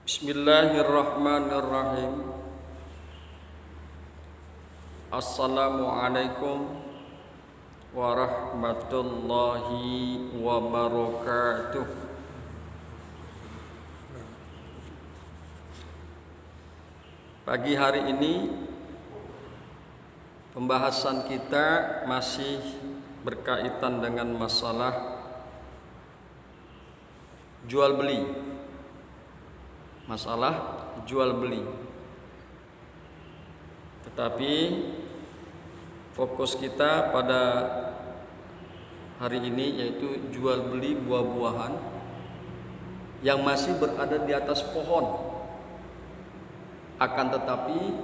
Bismillahirrahmanirrahim. Assalamualaikum warahmatullahi wabarakatuh. Pagi hari ini pembahasan kita masih berkaitan dengan masalah jual beli. Masalah jual beli. Tetapi fokus kita pada hari ini yaitu jual beli buah-buahan yang masih berada di atas pohon. Akan tetapi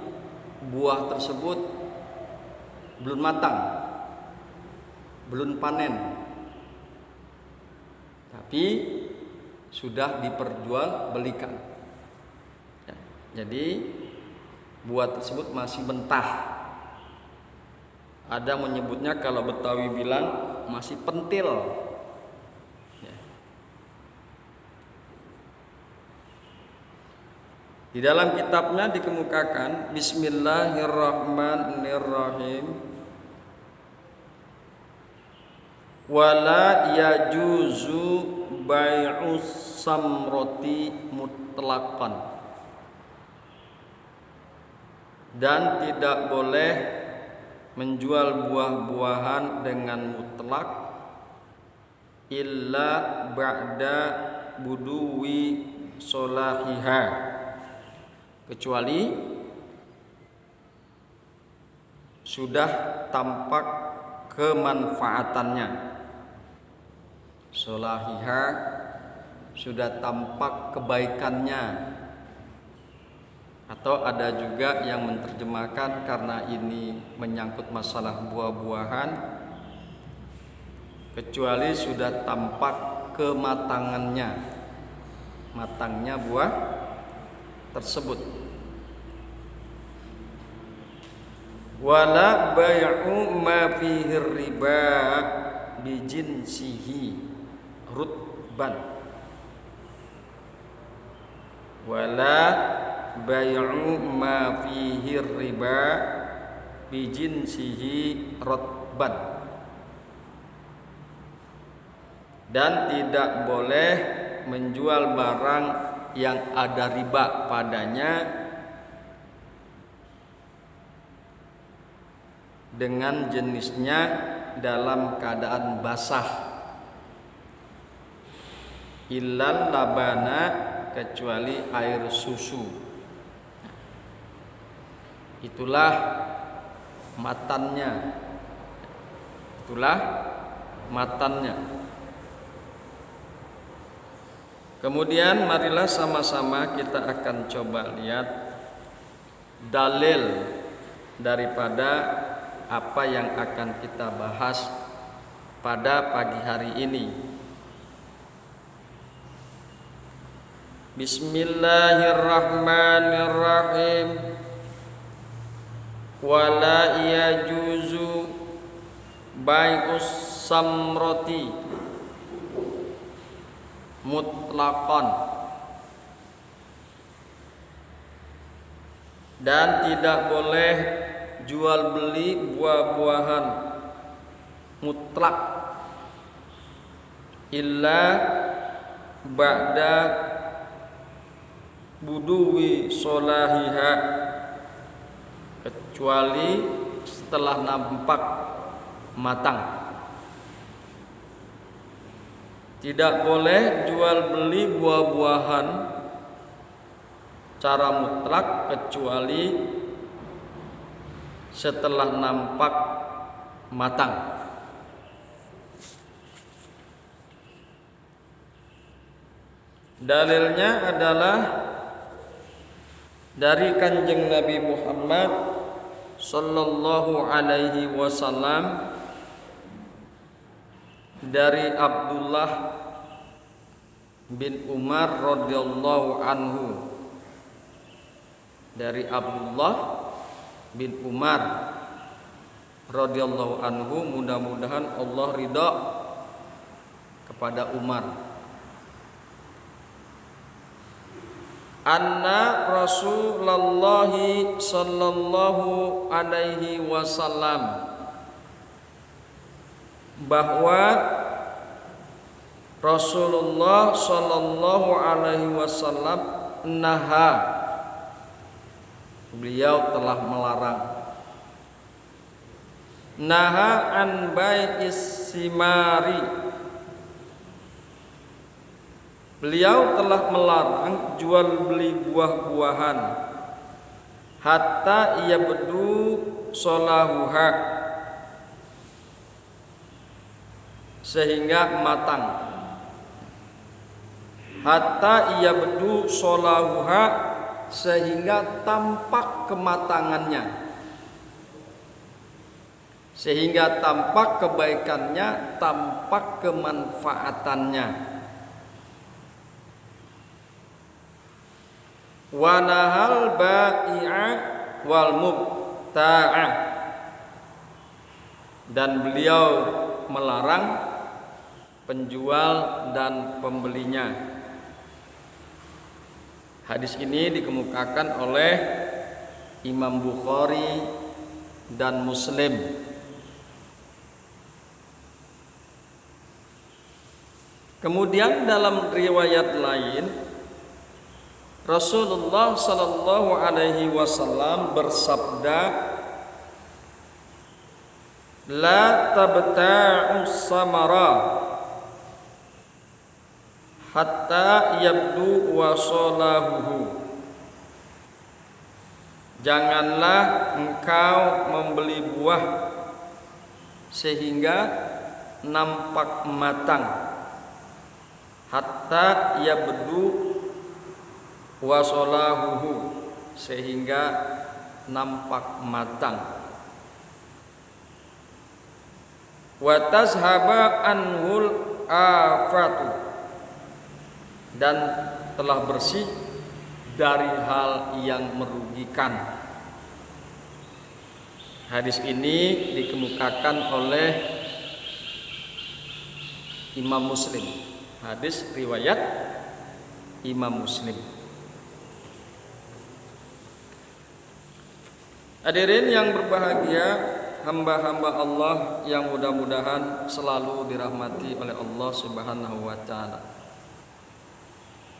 buah tersebut belum matang, belum panen, tapi sudah diperjualbelikan. Jadi buah tersebut masih mentah. Ada menyebutnya, kalau Betawi bilang masih pentil. Di dalam kitabnya dikemukakan Bismillahirrahmanirrahim. Wala yajuzu bai'us samroti mutlaqan. Dan tidak boleh menjual buah-buahan dengan mutlak illa ba'da buduwi solahiha, kecuali sudah tampak kemanfaatannya. Solahiha, sudah tampak kebaikannya. Atau ada juga yang menerjemahkan karena ini menyangkut masalah buah-buahan, kecuali sudah tampak kematangannya, matangnya buah tersebut. Wala bai'u ma fihi riba bijinsihi rutban. Wala bai'u ma fihi riba bijinsihi rutban. Dan tidak boleh menjual barang yang ada riba padanya dengan jenisnya dalam keadaan basah. Illal labana, kecuali air susu. Itulah matannya. Itulah matannya. Kemudian marilah sama-sama kita akan coba lihat dalil daripada apa yang akan kita bahas pada pagi hari ini. Bismillahirrahmanirrahim. Wala yajuzu bai'us samroti mutlaqan. Dan tidak boleh jual beli buah-buahan mutlak illa ba'da buduwi solahiha, kecuali setelah nampak matang. Tidak boleh jual beli buah-buahan cara mutlak kecuali setelah nampak matang. Dalilnya adalah dari Kanjeng Nabi Muhammad sallallahu alaihi wasallam, dari Abdullah bin Umar radhiyallahu anhu. Dari Abdullah bin Umar radhiyallahu anhu, mudah-mudahan Allah ridha kepada Umar. anna Rasulullah sallallahu alaihi wasallam, bahwa Rasulullah sallallahu alaihi wasallam naha, beliau telah melarang, naha an bai'is simari, beliau telah melarang jual beli buah-buahan, hatta yabdu solahuha, sehingga matang, hatta yabdu solahuha, sehingga tampak kematangannya, sehingga tampak kebaikannya, tampak kemanfaatannya. Wa nahal bai'a wal mubta'a, dan beliau melarang penjual dan pembelinya. Hadis ini dikemukakan oleh Imam Bukhari dan Muslim. Kemudian dalam riwayat lain, Rasulullah sallallahu alaihi wasallam bersabda, la tabta'u samara hatta yabdu wasolahuhu, janganlah engkau membeli buah sehingga nampak matang, hatta yabdu wasolahuhu, sehingga nampak matang. Wa tazhaba anhul afatu, dan telah bersih dari hal yang merugikan. Hadis ini dikemukakan oleh Imam Muslim. Hadis riwayat Imam Muslim. Hadirin yang berbahagia, hamba-hamba Allah yang mudah-mudahan selalu dirahmati oleh Allah Subhanahu wa taala.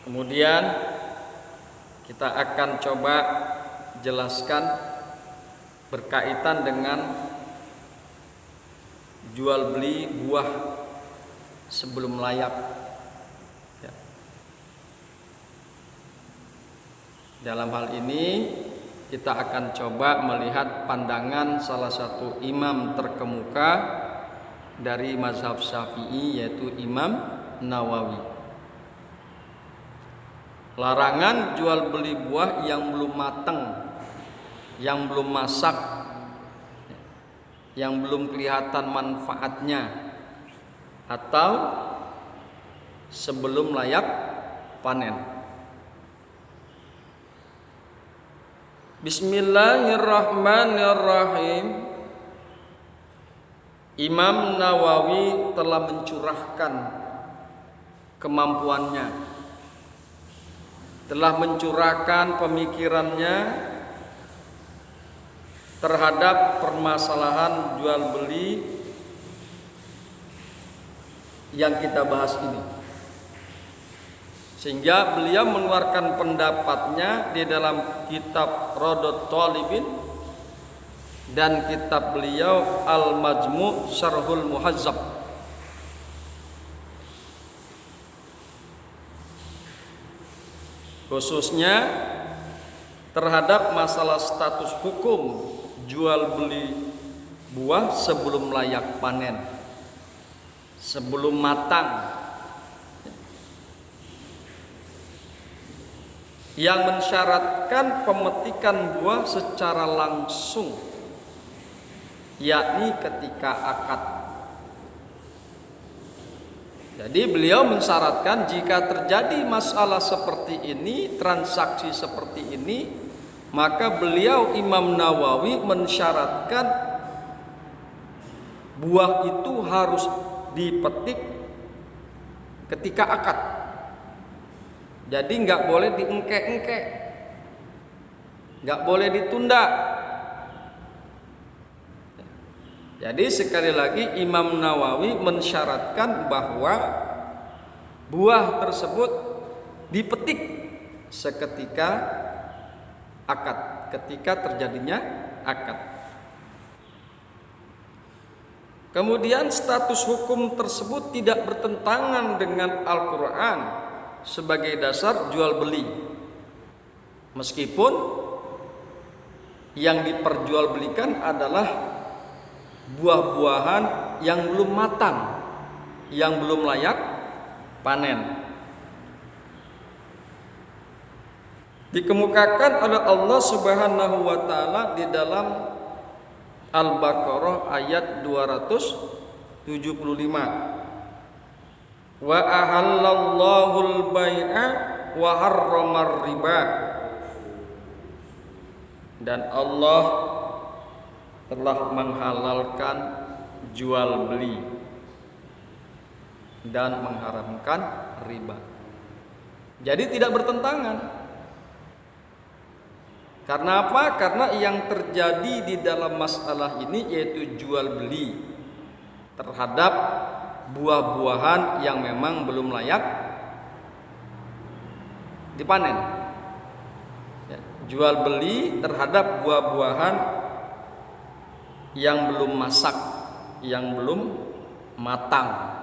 Kemudian kita akan coba jelaskan berkaitan dengan jual beli buah sebelum layak. Ya. Dalam hal ini kita akan coba melihat pandangan salah satu imam terkemuka dari mazhab Syafi'i, yaitu Imam Nawawi. Larangan jual beli buah yang belum matang, yang belum masak, yang belum kelihatan manfaatnya, atau sebelum layak panen. Bismillahirrahmanirrahim. Imam Nawawi telah mencurahkan kemampuannya, telah mencurahkan pemikirannya terhadap permasalahan jual beli yang kita bahas ini, sehingga beliau mengeluarkan pendapatnya di dalam kitab Radut Talibin dan kitab beliau Al-Majmu' Syarhul Muhazzab. Khususnya terhadap masalah status hukum jual beli buah sebelum layak panen, sebelum matang, yang mensyaratkan pemetikan buah secara langsung, yakni ketika akad. Jadi beliau mensyaratkan jika terjadi masalah seperti ini, transaksi seperti ini, maka beliau Imam Nawawi mensyaratkan buah itu harus dipetik ketika akad. Jadi nggak boleh diengke-engke, nggak boleh ditunda. Jadi sekali lagi Imam Nawawi mensyaratkan bahwa buah tersebut dipetik seketika akad, ketika terjadinya akad. Kemudian status hukum tersebut tidak bertentangan dengan Al-Quran sebagai dasar jual beli, meskipun yang diperjualbelikan adalah buah-buahan yang belum matang, yang belum layak panen. Dikemukakan oleh Allah Subhanahu wa taala di dalam Al-Baqarah ayat 275. Wa ahallallahu al-bai'a wa harramar riba. Dan Allah telah menghalalkan jual beli dan mengharamkan riba. Jadi tidak bertentangan. Karena apa? Karena yang terjadi di dalam masalah ini yaitu jual beli terhadap buah-buahan yang memang belum layak dipanen. Ya, jual beli terhadap buah-buahan yang belum masak, yang belum matang.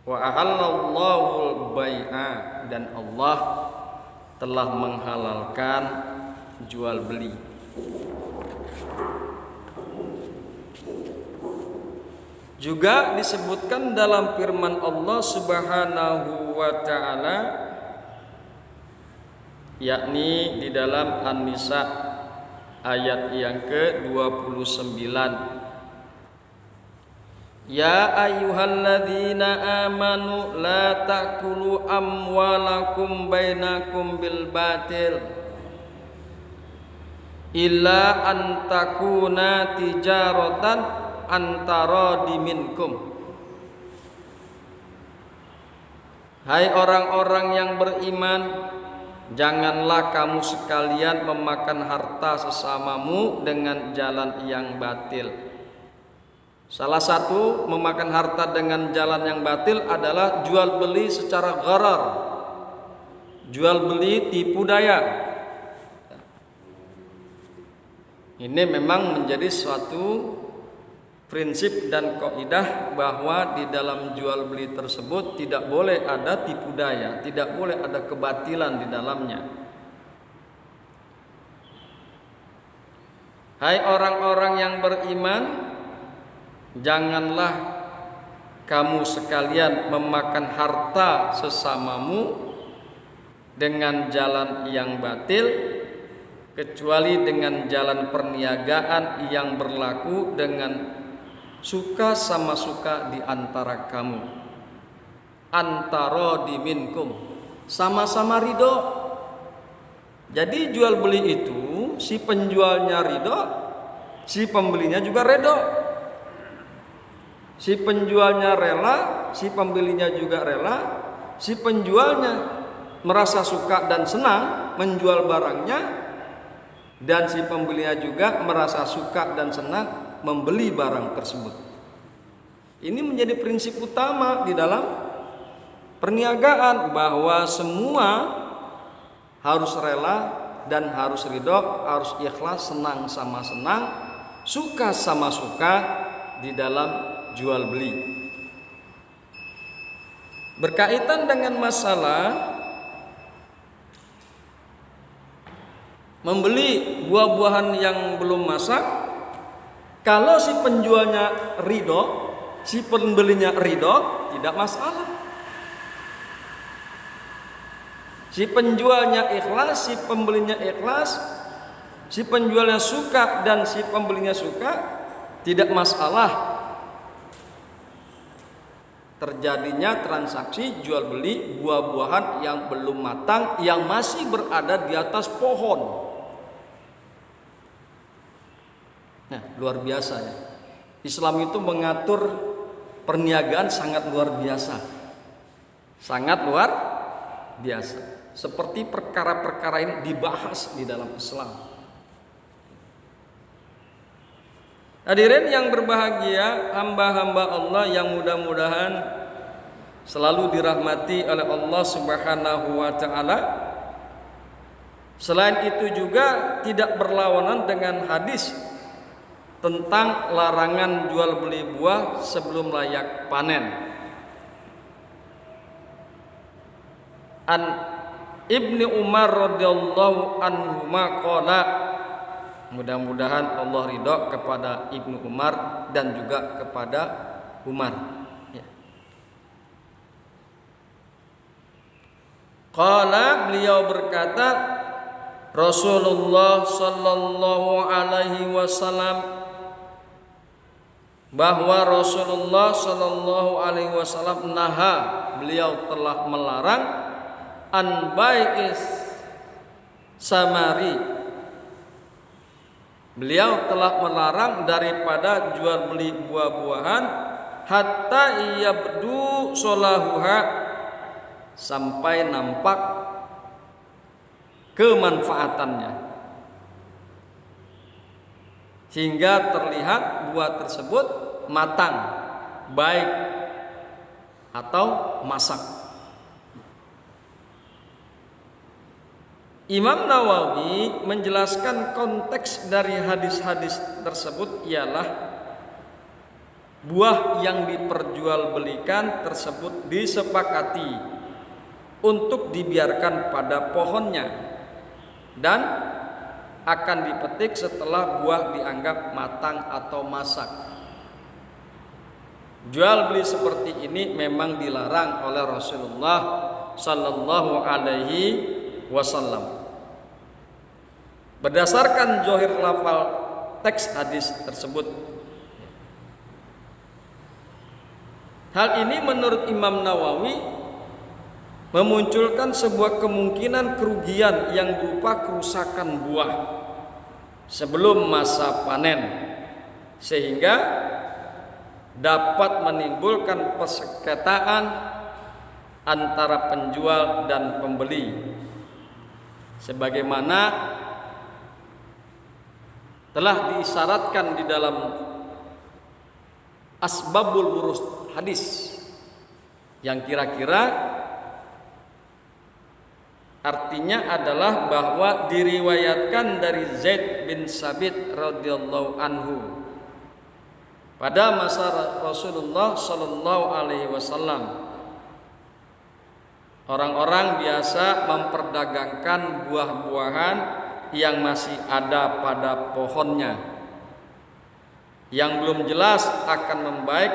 Wa ahallallahu bai'a, dan Allah telah menghalalkan jual beli. Juga disebutkan dalam firman Allah Subhanahu wa taala, yakni di dalam An-Nisa ayat yang ke-29. Ya ayyuhalladzina amanu la ta'kulu amwalakum bainakum bil batil illa an takuna tijaratan antara diminkum. Hai orang-orang yang beriman, janganlah kamu sekalian memakan harta sesamamu dengan jalan yang batil. Salah satu memakan harta dengan jalan yang batil adalah jual beli secara gharar, jual beli tipu daya. Ini memang menjadi suatu prinsip dan kaidah bahwa di dalam jual beli tersebut tidak boleh ada tipu daya, tidak boleh ada kebatilan di dalamnya. Hai orang-orang yang beriman, janganlah kamu sekalian memakan harta sesamamu dengan jalan yang batil, kecuali dengan jalan perniagaan yang berlaku dengan suka sama suka di antara kamu. Antara diminkum, sama-sama ridho. Jadi jual beli itu si penjualnya ridho, si pembelinya juga ridho. Si penjualnya rela, si pembelinya juga rela. Si penjualnya merasa suka dan senang menjual barangnya, dan si pembelinya juga merasa suka dan senang membeli barang tersebut. Ini menjadi prinsip utama di dalam perniagaan, bahwa semua harus rela dan harus ridho, harus ikhlas, senang sama senang, suka sama suka di dalam jual beli. Berkaitan dengan masalah membeli buah-buahan yang belum masak, kalau si penjualnya ridho, si pembelinya ridho, tidak masalah. Si penjualnya ikhlas, si pembelinya ikhlas, si penjualnya suka dan si pembelinya suka, tidak masalah terjadinya transaksi jual beli buah-buahan yang belum matang, yang masih berada di atas pohon. Nah, luar biasa ya. Islam itu mengatur perniagaan sangat luar biasa. Sangat luar biasa. Seperti perkara-perkara ini dibahas di dalam Islam. Hadirin yang berbahagia, hamba-hamba Allah yang mudah-mudahan selalu dirahmati oleh Allah Subhanahu wa taala. Selain itu juga tidak berlawanan dengan hadis tentang larangan jual beli buah sebelum layak panen. An Ibnu Umar radhiyallahu anhu qala, mudah-mudahan Allah ridha kepada Ibnu Umar dan juga kepada Umar. Ya. Qala, beliau berkata, Rasulullah sallallahu alaihi wasallam, bahwa Rasulullah sallallahu alaihi wasallam naha, beliau telah melarang an bai'is samari. Beliau telah melarang daripada jual beli buah-buahan hatta yabdu solahuha, sampai nampak kemanfaatannya, hingga terlihat buah tersebut matang, baik atau masak. Imam Nawawi menjelaskan konteks dari hadis-hadis tersebut ialah buah yang diperjualbelikan tersebut disepakati untuk dibiarkan pada pohonnya dan akan dipetik setelah buah dianggap matang atau masak. Jual beli seperti ini memang dilarang oleh Rasulullah sallallahu alaihi wasallam. Berdasarkan zahir lafal teks hadis tersebut. Hal ini menurut Imam Nawawi memunculkan sebuah kemungkinan kerugian yang berupa kerusakan buah sebelum masa panen, sehingga dapat menimbulkan persengketaan antara penjual dan pembeli, sebagaimana telah diisyaratkan di dalam asbabul wurus hadis, yang kira-kira artinya adalah bahwa diriwayatkan dari Zaid bin Sabit radhiyallahu anhu, pada masa Rasulullah sallallahu alaihi wasallam orang-orang biasa memperdagangkan buah-buahan yang masih ada pada pohonnya, yang belum jelas akan membaik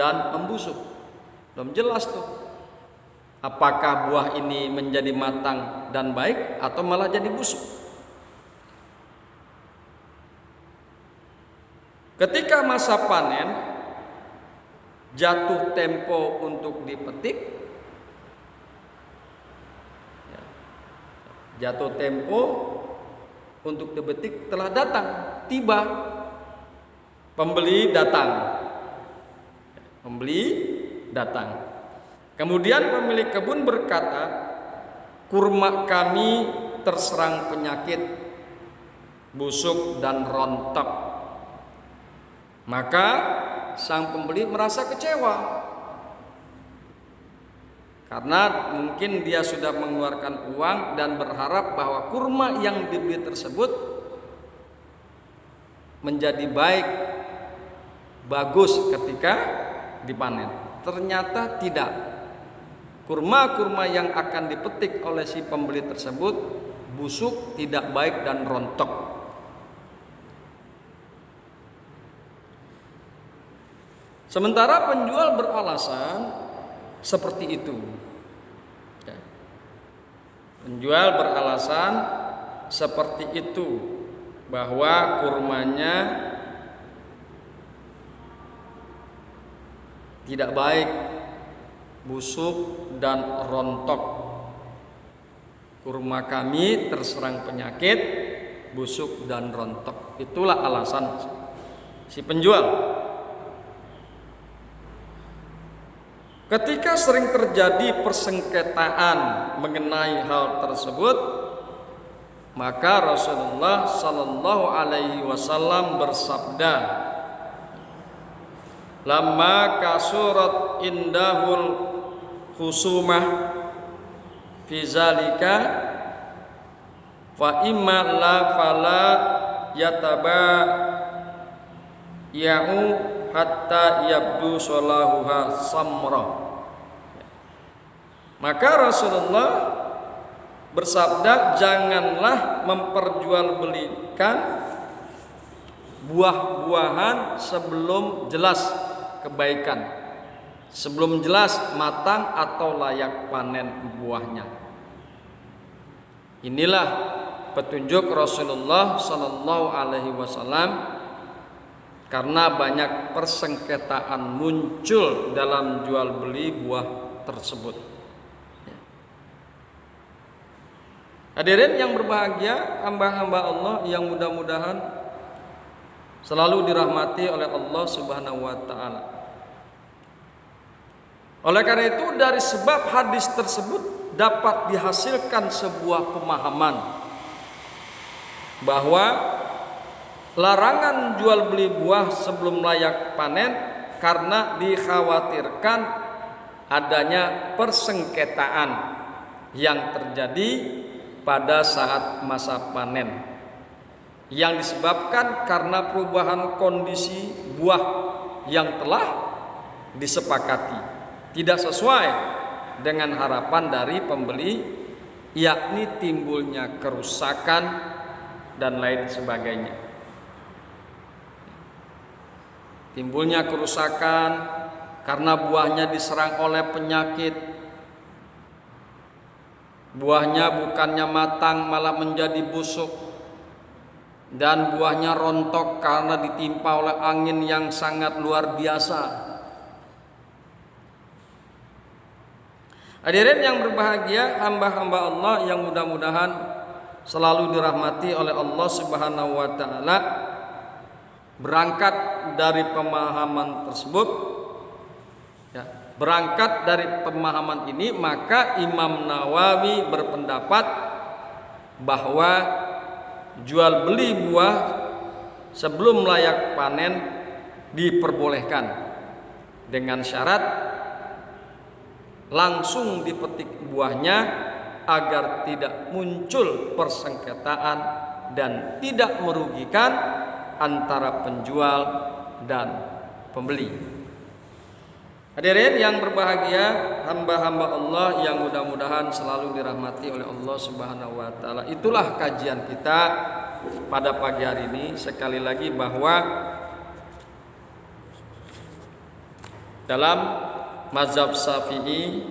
dan membusuk. Belum jelas tuh, apakah buah ini menjadi matang dan baik atau malah jadi busuk. Ketika masa panen, jatuh tempo untuk dipetik, jatuh tempo untuk dipetik telah datang, tiba, pembeli datang. Kemudian pemilik kebun berkata, kurma kami terserang penyakit, busuk dan rontok. Maka sang pembeli merasa kecewa, karena mungkin dia sudah mengeluarkan uang dan berharap bahwa kurma yang dibeli tersebut menjadi baik, bagus ketika dipanen. Ternyata tidak. Kurma-kurma yang akan dipetik oleh si pembeli tersebut busuk, tidak baik dan rontok. Sementara penjual beralasan seperti itu. Penjual beralasan seperti itu, bahwa kurmanya tidak baik, busuk dan rontok. Kurma kami terserang penyakit, busuk dan rontok. Itulah alasan si penjual. Ketika sering terjadi persengketaan mengenai hal tersebut, maka Rasulullah sallallahu alaihi wasallam bersabda, "Lamma kasurat indahul khusumah fi zalika fa imma la fala yataba ya'u hatta yabdu salahuha samra." Maka Rasulullah bersabda, janganlah memperjualbelikan buah-buahan sebelum jelas kebaikan, sebelum jelas matang atau layak panen buahnya. Inilah petunjuk Rasulullah sallallahu alaihi wasallam, karena banyak persengketaan muncul dalam jual beli buah tersebut. Hadirin yang berbahagia, hamba-hamba Allah yang mudah-mudahan selalu dirahmati oleh Allah Subhanahu wa taala. Oleh karena itu, dari sebab hadis tersebut dapat dihasilkan sebuah pemahaman bahwa larangan jual beli buah sebelum layak panen karena dikhawatirkan adanya persengketaan yang terjadi pada saat masa panen, yang disebabkan karena perubahan kondisi buah yang telah disepakati tidak sesuai dengan harapan dari pembeli, yakni timbulnya kerusakan dan lain sebagainya. Timbulnya kerusakan karena buahnya diserang oleh penyakit, buahnya bukannya matang malah menjadi busuk, dan buahnya rontok karena ditimpa oleh angin yang sangat luar biasa. Hadirin yang berbahagia, hamba-hamba Allah yang mudah-mudahan selalu dirahmati oleh Allah Subhanahu wa taala, berangkat dari pemahaman tersebut, ya, berangkat dari pemahaman ini, maka Imam Nawawi berpendapat bahwa jual beli buah sebelum layak panen diperbolehkan dengan syarat langsung dipetik buahnya agar tidak muncul persengketaan dan tidak merugikan antara penjual dan pembeli. Hadirin yang berbahagia, hamba-hamba Allah yang mudah-mudahan selalu dirahmati oleh Allah Subhanahu wa taala. Itulah kajian kita pada pagi hari ini. Sekali lagi bahwa dalam mazhab Syafi'i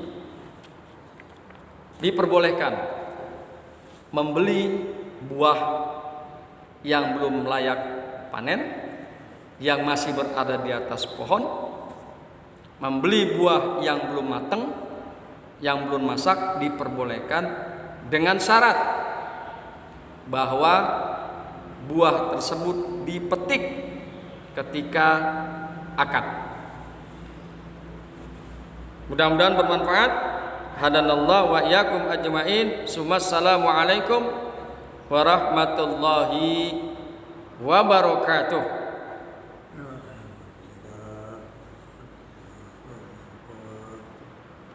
diperbolehkan membeli buah yang belum layak panen, yang masih berada di atas pohon, membeli buah yang belum matang, yang belum masak, diperbolehkan dengan syarat bahwa buah tersebut dipetik ketika akad. Mudah-mudahan bermanfaat. Hadanallahu wa iyyakum ajmain. Assalamualaikum warahmatullahi wabarakatuh.